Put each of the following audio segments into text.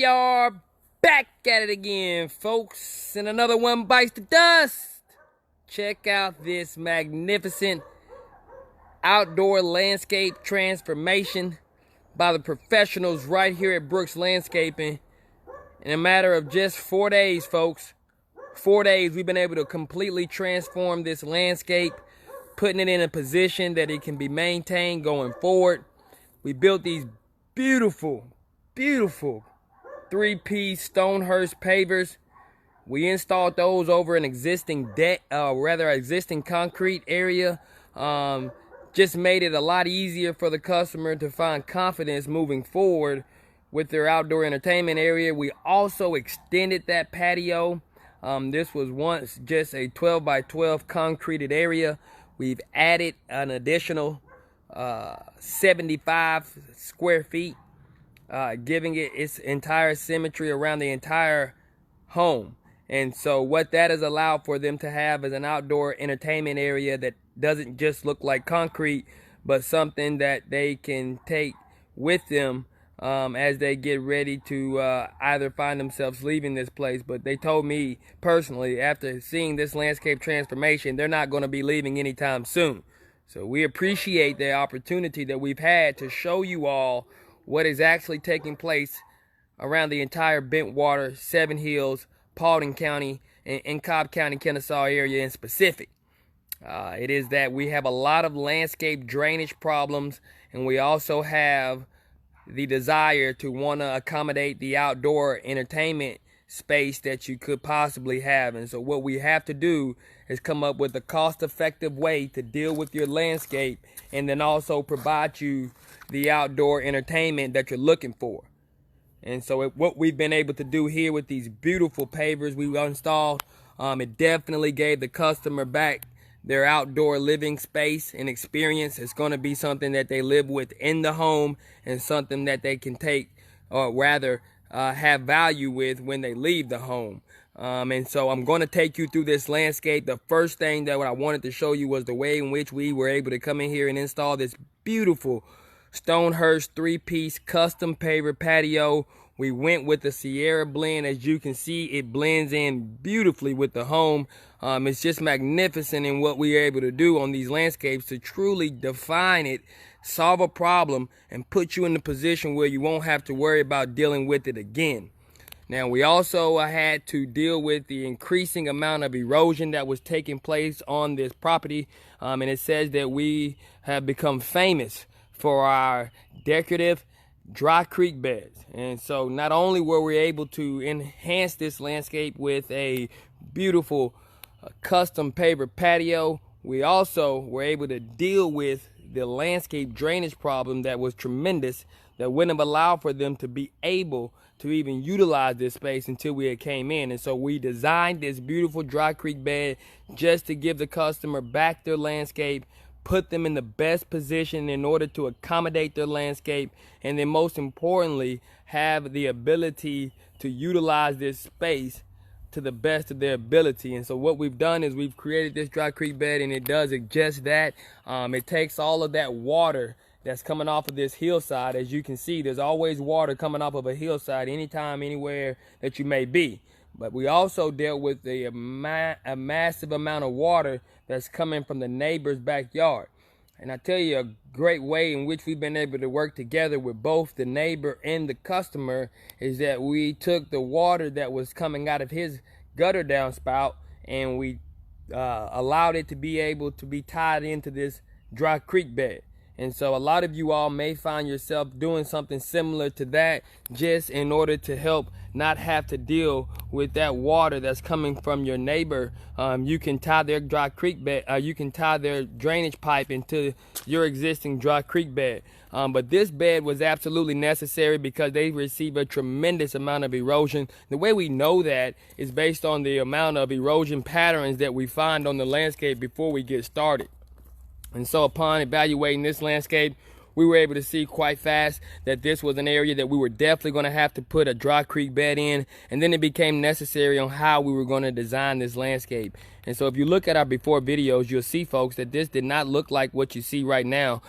we are back at it again, folks, and another one bites the dust. Check out this magnificent outdoor landscape transformation by the professionals right here at Brooks Landscaping. In a matter of just 4 days, folks, 4 days, we've been able to completely transform this landscape, putting it in a position that it can be maintained going forward. We built these beautiful 3-piece Stonehurst pavers. We installed those over an existing existing concrete area. Just made it a lot easier for the customer to find confidence moving forward with their outdoor entertainment area. We also extended that patio. This was once just a 12 by 12 concreted area. We've added an additional 75 square feet, giving it its entire symmetry around the entire home. And so what that has allowed for them to have is an outdoor entertainment area that doesn't just look like concrete, but something that they can take with them as they get ready to either find themselves leaving this place. But they told me personally, after seeing this landscape transformation, they're not going to be leaving anytime soon. So we appreciate the opportunity that we've had to show you all what is actually taking place around the entire Bentwater, Seven Hills, Paulding County, and Cobb County, Kennesaw area in specific. It is that we have a lot of landscape drainage problems, and we also have the desire to want to accommodate the outdoor entertainment space that you could possibly have. And so what we have to do is come up with a cost-effective way to deal with your landscape and then also provide you the outdoor entertainment that you're looking for. And so what we've been able to do here with these beautiful pavers we installed, it definitely gave the customer back their outdoor living space and experience. It's going to be something that they live with in the home and something that they can take, or rather have value with when they leave the home. And so I'm going to take you through this landscape. The first thing that I wanted to show you was the way in which we were able to come in here and install this beautiful Stonehurst 3-piece custom paver patio. We went with the Sierra blend. As you can see, it blends in beautifully with the home. It's just magnificent in what we are able to do on these landscapes to truly define it, solve a problem, and put you in the position where you won't have to worry about dealing with it again. Now, we also had to deal with the increasing amount of erosion that was taking place on this property. And it says that we have become famous for our decorative dry creek beds. And so not only were we able to enhance this landscape with a beautiful custom paver patio, we also were able to deal with the landscape drainage problem that was tremendous, that wouldn't have allowed for them to be able to even utilize this space until we had came in. And so we designed this beautiful dry creek bed just to give the customer back their landscape, put them in the best position in order to accommodate their landscape, and then most importantly, have the ability to utilize this space to the best of their ability. And so what we've done is we've created this dry creek bed, and it does just that. It takes all of that water that's coming off of this hillside. As you can see, there's always water coming off of a hillside anytime, anywhere that you may be. But we also dealt with a massive amount of water that's coming from the neighbor's backyard. And I tell you, a great way in which we've been able to work together with both the neighbor and the customer is that we took the water that was coming out of his gutter downspout and we allowed it to be able to be tied into this dry creek bed. And so a lot of you all may find yourself doing something similar to that, just in order to help not have to deal with that water that's coming from your neighbor. You can tie their dry creek bed, you can tie their drainage pipe into your existing dry creek bed. But this bed was absolutely necessary because they receive a tremendous amount of erosion. The way we know that is based on the amount of erosion patterns that we find on the landscape before we get started. And so upon evaluating this landscape, we were able to see quite fast that this was an area that we were definitely going to have to put a dry creek bed in. And then it became necessary on how we were going to design this landscape. And so if you look at our before videos, you'll see, folks, that this did not look like what you see right now.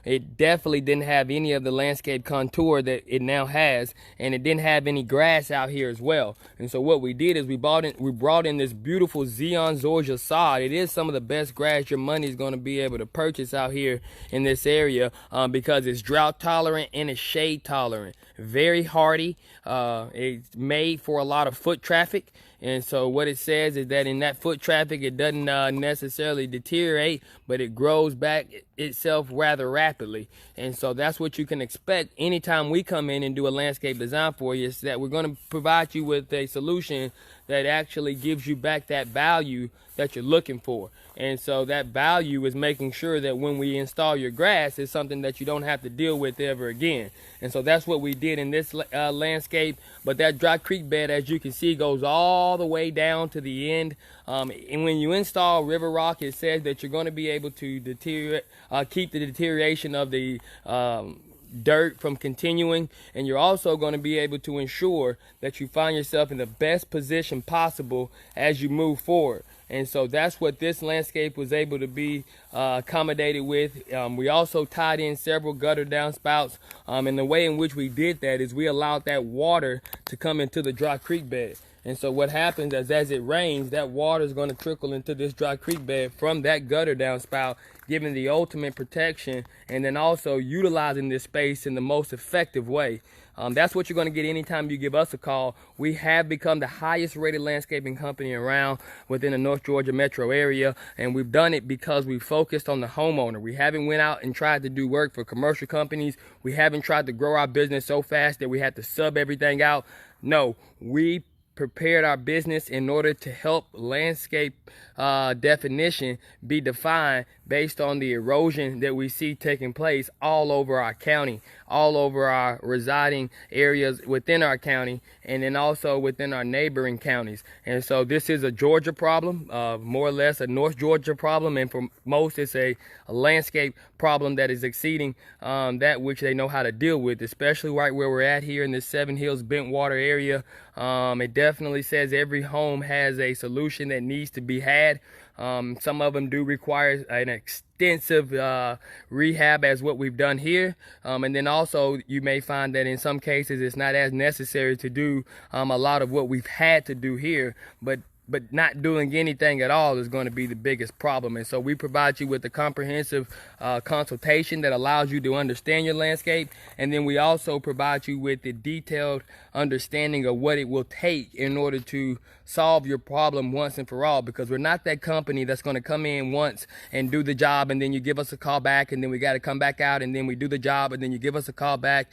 It definitely didn't have any of the landscape contour that it now has, and it didn't have any grass out here as well. And so what we did is we brought in this beautiful Zeon Zorja sod. It is some of the best grass your money is going to be able to purchase out here in this area, because it's drought tolerant and it's shade tolerant. Very hardy. It's made for a lot of foot traffic. And so what it says is that in that foot traffic, it doesn't necessarily deteriorate, but it grows back itself rather rapidly. And so that's what you can expect anytime we come in and do a landscape design for you, is that we're going to provide you with a solution that actually gives you back that value that you're looking for. And so that value is making sure that when we install your grass, it's something that you don't have to deal with ever again. And so that's what we did in this landscape. But that dry creek bed, as you can see, goes all the way down to the end. And when you install river rock, it says that you're going to be able to keep the deterioration of the dirt from continuing, and you're also going to be able to ensure that you find yourself in the best position possible as you move forward. And so that's what this landscape was able to be accommodated with. We also tied in several gutter downspouts, and the way in which we did that is we allowed that water to come into the dry creek bed. And so what happens is, as it rains, that water is going to trickle into this dry creek bed from that gutter downspout, giving the ultimate protection, and then also utilizing this space in the most effective way. That's what you're going to get anytime you give us a call. We have become the highest rated landscaping company around within the North Georgia metro area, and we've done it because we focused on the homeowner. We haven't went out and tried to do work for commercial companies. We haven't tried to grow our business so fast that we had to sub everything out. No, we prepared our business in order to help landscape definition be defined based on the erosion that we see taking place all over our county, all over our residing areas within our county, and then also within our neighboring counties. And so this is a Georgia problem, more or less a North Georgia problem, and for most it's a landscape problem that is exceeding that which they know how to deal with, especially right where we're at here in this Seven Hills Bentwater area. It definitely says every home has a solution that needs to be had. Some of them do require an extensive rehab, as what we've done here, and then also you may find that in some cases it's not as necessary to do a lot of what we've had to do here, but not doing anything at all is going to be the biggest problem. And so we provide you with a comprehensive consultation that allows you to understand your landscape, and then we also provide you with the detailed understanding of what it will take in order to solve your problem once and for all, because we're not that company that's going to come in once and do the job and then you give us a call back and then we got to come back out and then we do the job and then you give us a call back.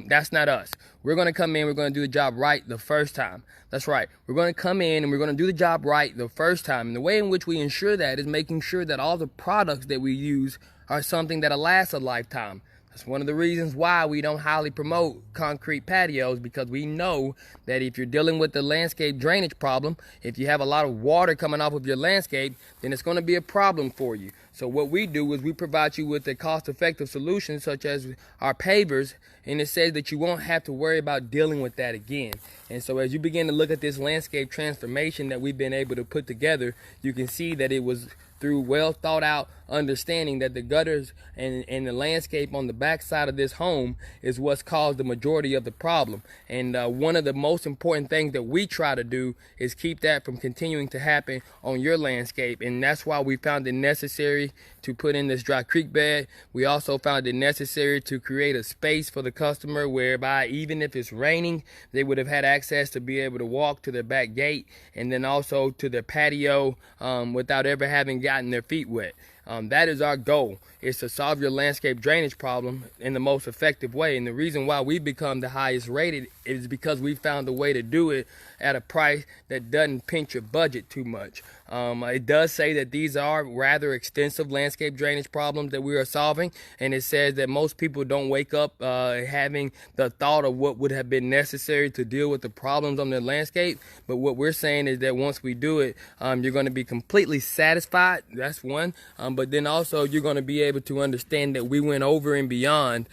That's not us. We're going to come in, we're going to do the job right the first time. That's right. We're going to come in and we're going to do the job right the first time. And the way in which we ensure that is making sure that all the products that we use are something that'll last a lifetime. That's one of the reasons why we don't highly promote concrete patios, because we know that if you're dealing with the landscape drainage problem, if you have a lot of water coming off of your landscape, then it's going to be a problem for you. So what we do is we provide you with a cost-effective solution such as our pavers, and it says that you won't have to worry about dealing with that again. And so as you begin to look at this landscape transformation that we've been able to put together, you can see that it was through well thought out understanding that the gutters and the landscape on the back side of this home is what's caused the majority of the problem. And one of the most important things that we try to do is keep that from continuing to happen on your landscape. And that's why we found it necessary to put in this dry creek bed. We also found it necessary to create a space for the customer whereby even if it's raining, they would have had access to be able to walk to their back gate and then also to their patio without ever having gotten their feet wet. That is our goal, is to solve your landscape drainage problem in the most effective way. And the reason why we become the highest rated is because we found a way to do it at a price that doesn't pinch your budget too much. It does say that these are rather extensive landscape drainage problems that we are solving, and it says that most people don't wake up having the thought of what would have been necessary to deal with the problems on their landscape. But what we're saying is that once we do it, you're going to be completely satisfied. That's one. But then also you're going to be able to understand that we went over and beyond,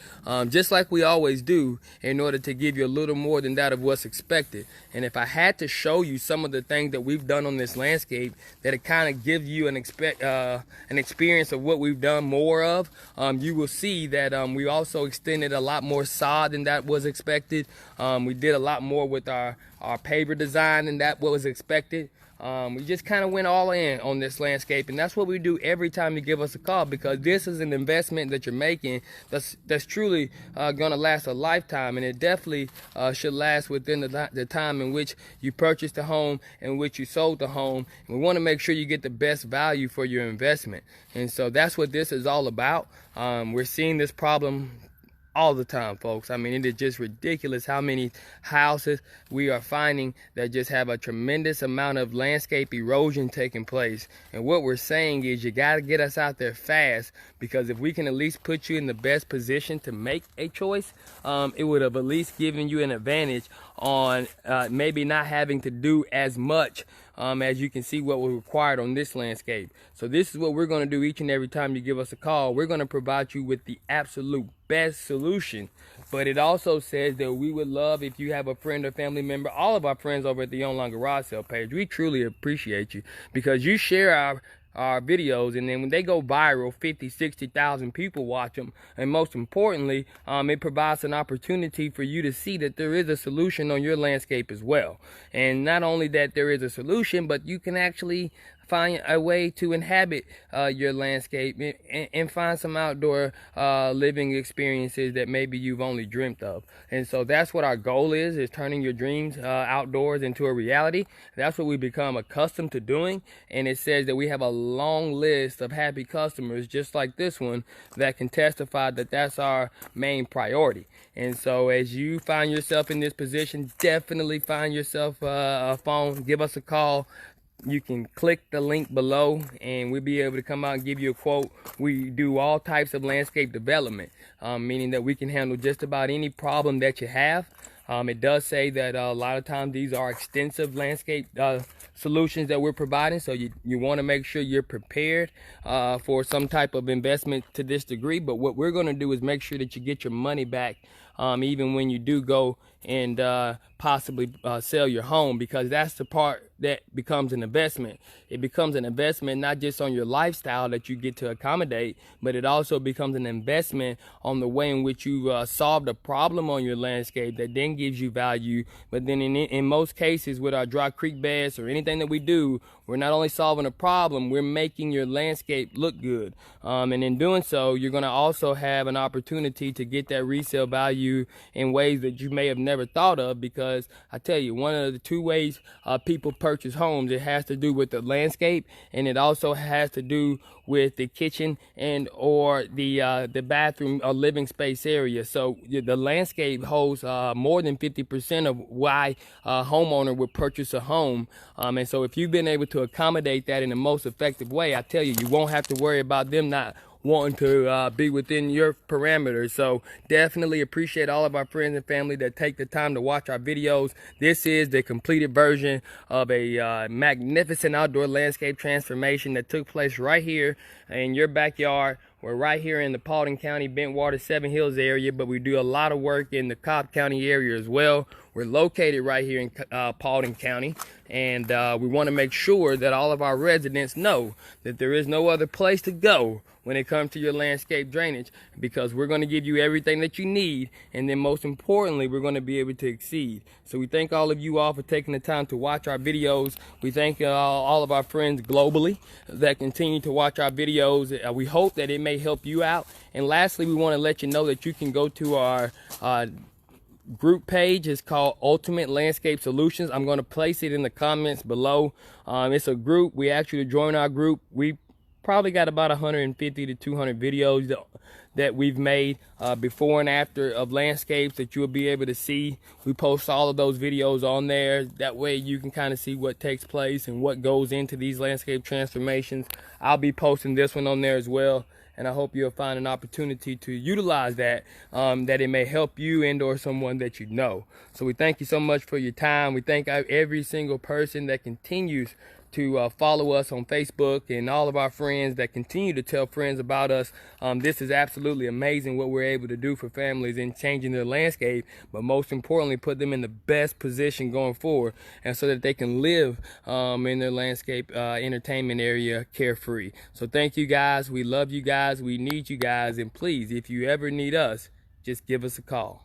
just like we always do, in order to give you a little more than that of what's expected. And if I had to show you some of the things that we've done on this landscape, that it kind of gives you an experience of what we've done more of. You will see that we also extended a lot more sod than that was expected. We did a lot more with our paver design than that was expected. We just kind of went all in on this landscape, and that's what we do every time you give us a call, because this is an investment that you're making that's truly gonna last a lifetime, and it definitely should last within the time in which you purchased the home and which you sold the home. And we want to make sure you get the best value for your investment, and so that's what this is all about. We're seeing this problem all the time, folks. I mean, it is just ridiculous how many houses we are finding that just have a tremendous amount of landscape erosion taking place. And what we're saying is you got to get us out there fast, because if we can at least put you in the best position to make a choice, it would have at least given you an advantage on maybe not having to do as much as you can see what was required on this landscape. So this is what we're going to do each and every time you give us a call. We're going to provide you with the absolute best solution. But it also says that we would love if you have a friend or family member, all of our friends over at the Online Garage Sale page. We truly appreciate you, because you share our videos, and then when they go viral, 50, 60,000 people watch them. And most importantly, it provides an opportunity for you to see that there is a solution on your landscape as well. And not only that there is a solution, but you can actually find a way to inhabit your landscape and find some outdoor living experiences that maybe you've only dreamt of. And so that's what our goal is turning your dreams outdoors into a reality. That's what we become accustomed to doing. And it says that we have a long list of happy customers just like this one that can testify that that's our main priority. And so as you find yourself in this position, definitely find yourself a phone, give us a call. You can click the link below and we'll be able to come out and give you a quote. We do all types of landscape development, meaning that we can handle just about any problem that you have. It does say that a lot of times these are extensive landscape solutions that we're providing, so you want to make sure you're prepared for some type of investment to this degree. But what we're going to do is make sure that you get your money back even when you do go and possibly sell your home, because that's the part that becomes an investment. It becomes an investment not just on your lifestyle that you get to accommodate, but it also becomes an investment on the way in which you solved a problem on your landscape that then gives you value. But then in most cases with our dry creek beds or anything that we do, we're not only solving a problem, we're making your landscape look good. And in doing so, you're going to also have an opportunity to get that resale value in ways that you may have never thought of, because I tell you, one of the two ways people purchase homes, it has to do with the landscape, and it also has to do with the kitchen and or the bathroom or living space area. So the landscape holds more than 50% of why a homeowner would purchase a home. And so if you've been able to accommodate that in the most effective way, I tell you, you won't have to worry about them not wanting to be within your parameters. So definitely appreciate all of our friends and family that take the time to watch our videos. This is the completed version of a magnificent outdoor landscape transformation that took place right here in your backyard. We're right here in the Paulding County, Bentwater, Seven Hills area, but we do a lot of work in the Cobb County area as well. We're located right here in Paulding County, and we want to make sure that all of our residents know that there is no other place to go when it comes to your landscape drainage, because we're going to give you everything that you need, and then most importantly, we're going to be able to exceed. So we thank all of you all for taking the time to watch our videos. We thank all of our friends globally that continue to watch our videos. We hope that it may help you out. And lastly, we want to let you know that you can go to our group page. It's called Ultimate Landscape Solutions. I'm going to place it in the comments below. It's a group. We ask you to join our group. We probably got about 150 to 200 videos that we've made before and after of landscapes that you'll be able to see. We post all of those videos on there. That way you can kind of see what takes place and what goes into these landscape transformations. I'll be posting this one on there as well, and I hope you'll find an opportunity to utilize that, that it may help you and or someone that you know. So we thank you so much for your time. We thank every single person that continues to follow us on Facebook, and all of our friends that continue to tell friends about us. This is absolutely amazing what we're able to do for families in changing their landscape, but most importantly, put them in the best position going forward, and so that they can live in their landscape entertainment area carefree. So thank you guys. We love you guys. We need you guys. And please, if you ever need us, just give us a call.